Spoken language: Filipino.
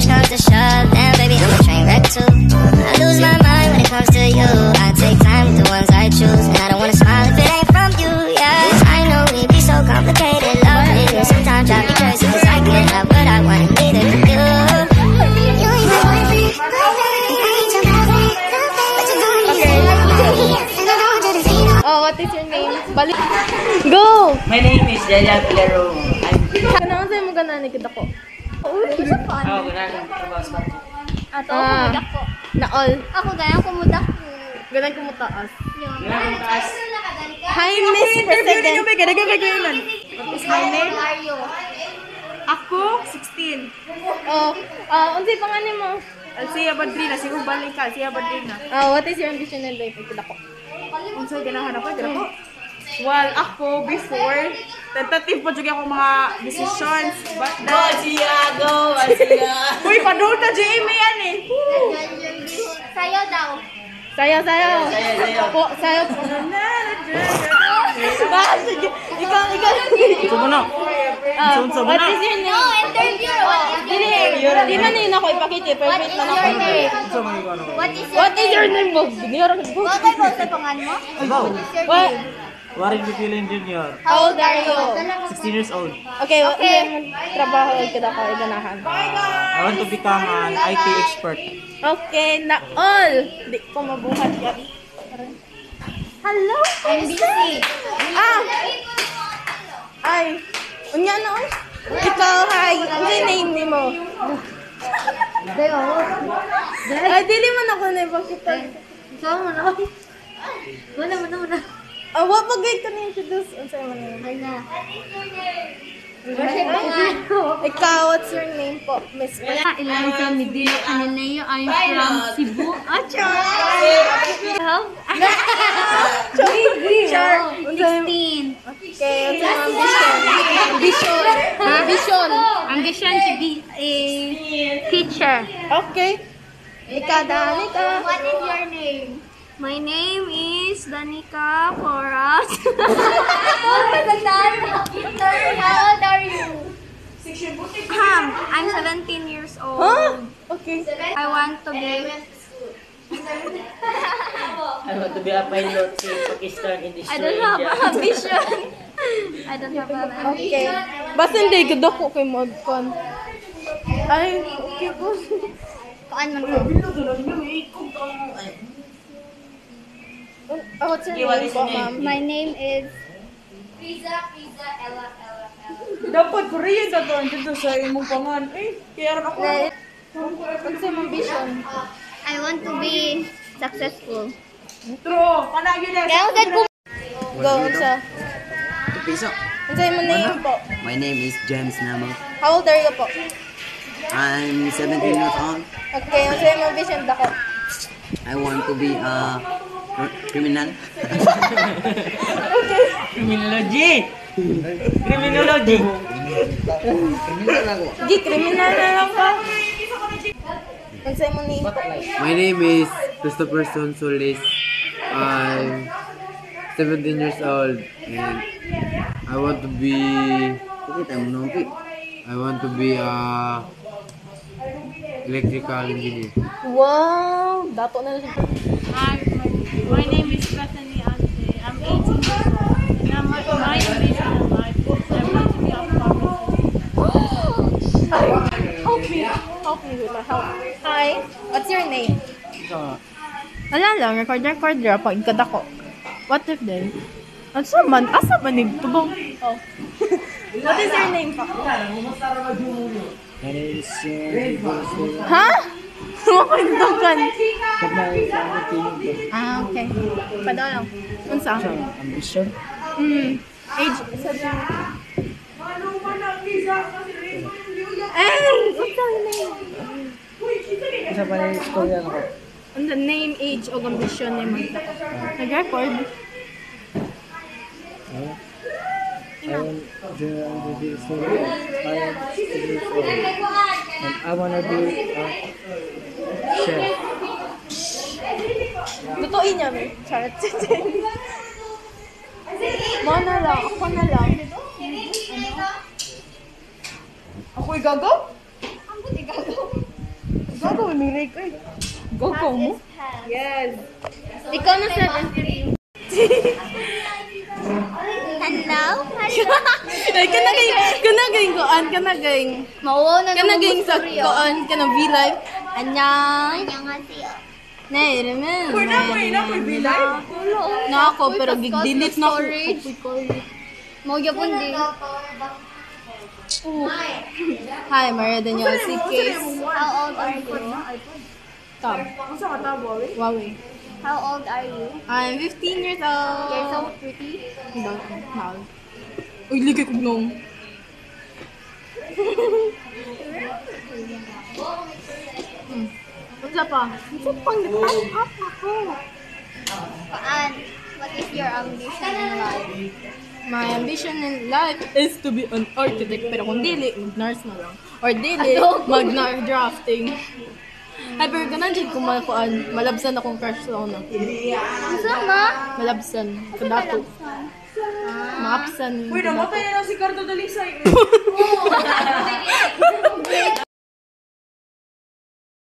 push comes to shove, then baby I'm a train wreck too. I lose my mind when it comes to you. I take time with the ones I choose, and I don't wanna smile if it ain't from you. Yeah, I know we be so complicated, loving you sometimes drive me crazy, 'cause I can't have what I want, neither can you. You ain't my boyfriend, I ain't your girlfriend, but you don't need to love me, and I don't want you to see no. Oh, what is your name? Balik. Go! My name is Delia Pilero. Kanang sa'yo mo ganaan ikita ko. Ako, ganang trabaho sa bato. Ato, kumudak ko. Na-all. Ako ganang kumudak ko. Ganang kumutaas. Ganang taas. Hi, Miss President. What is my name? Mario. Ako, 16. Oh, unsay pangalan mo? Alcia Badrina, si Ubalik ka, Alcia Badrina. What is your ambition in life? Ikita ko. Unsa ganahan ako, dira ko. Well, ako before tentative pa jud ako mga decisions, but Go, Sia! Go, Sia! uy, padung na Jamie yan eh. Sayo daw. Sayo. Sayo. Po, sayo. Sige. Ikaw. Subo na. What is your No, name? interview. What is your name? Di man yun ako ipakita. What Perfect is man your ako. name? What is your name mo? Biniyara ka po. What ay po sa pangalan mo? What is your What? name? Warren Bipilin Jr. How old are you? 16 years old. Okay, trabaho kita ko iganahan. I want to become an IT expert. Okay, na all. Di ko mabuhat yan. Hello? I'm busy. Ay. Unya no? Ikaw, hi. Ano yung name mo? Ay, dili man ako na ipakita. Saan mo na? Wala. What bagay ka na-introduce? Ano sa'yo mo na? Ikaw, what's your name po, Miss? Eliza Medina Caneleo. I'm from Cebu. Sure. 16. Okay, what's your ambition? Ambition. Ambition to be a teacher. Okay. Ikaw, Danica. What is your name? My name is Danica Porras. How old are you? I'm 17 years old. Huh? Okay. I want to be I want to be a pilot in Pakistan in this I don't have an ambition. I don't have an Okay. ambition. Basta hindi, gado ko kay Modcon. Ay, okay po. Kaan man ko? What's your What name is po, your name? ma'am? My name is Riza Ella. Dapat Korean na to, dito sa imong pangan. Kaya rin ako. What's your ambition? I want to be successful. True, kanang yun eh. Kaya ako dad ko. Go, unsa? Piso. Unsa yung name po? My name is James Namo. How old are you po? I'm 17 years old. Okay, unsa yung ambition dako? I want to be a criminal. Criminology! Criminology! Di, kriminal na lang ka. Unsa yung name po? My name is Christopher Sonsolis. I'm 17 years old and I want to be a electrical engineer. Wow! Dato na siya. My name is Bethany Ante. I'm 18 years old. And my ambition in life is I want to be a pharmacist. Help me with my help. Hi, what's your name? Wala lang, record pag ikada ko. What if then? Asa man yung tubong? Oh. What is your name po? Ha? Mapagdugan. Okay. Padaw lang. Unsa? Ambition? Age? What's your name? Isa pa na yung istorya ko. On the name, age, o ambition ni Magda. Nag-record? I want to be a story. And I want to be a chef. Tutuin niya, may. Charot. Mo na lang. Ako na lang. Ako'y gagaw? Ang buti gagaw. Miray ko eh. Go mo. Yes. Ikaw na 17. Hello? Ay, kanaging koan, kanaging. Mauwaw na Kanaging sa koan, kanang V-Live. Anyang. Annyeonghaseyo. Nay, remen. Wala. Na ako, pero delete na ako. Mau yapon din. Hi, Maria Daniel C. Case. How old are you? Tab. Huawei. How old are you? I'm 15 years old. You're so pretty. Mahal. Uy, ligay ko nung. What's up pa? What's up pang time up ako? And what is your ambition in life? My ambition in life is to be an architect. Pero kung dili, mag-nurse na lang. Or dili, mag-nurse drafting. Ay, pero ganun dyan kung malabsan akong crush sa una. Sama? Malabsan. Kadato. Maapsan. Uy, namatay na lang si Cardo Dalisay.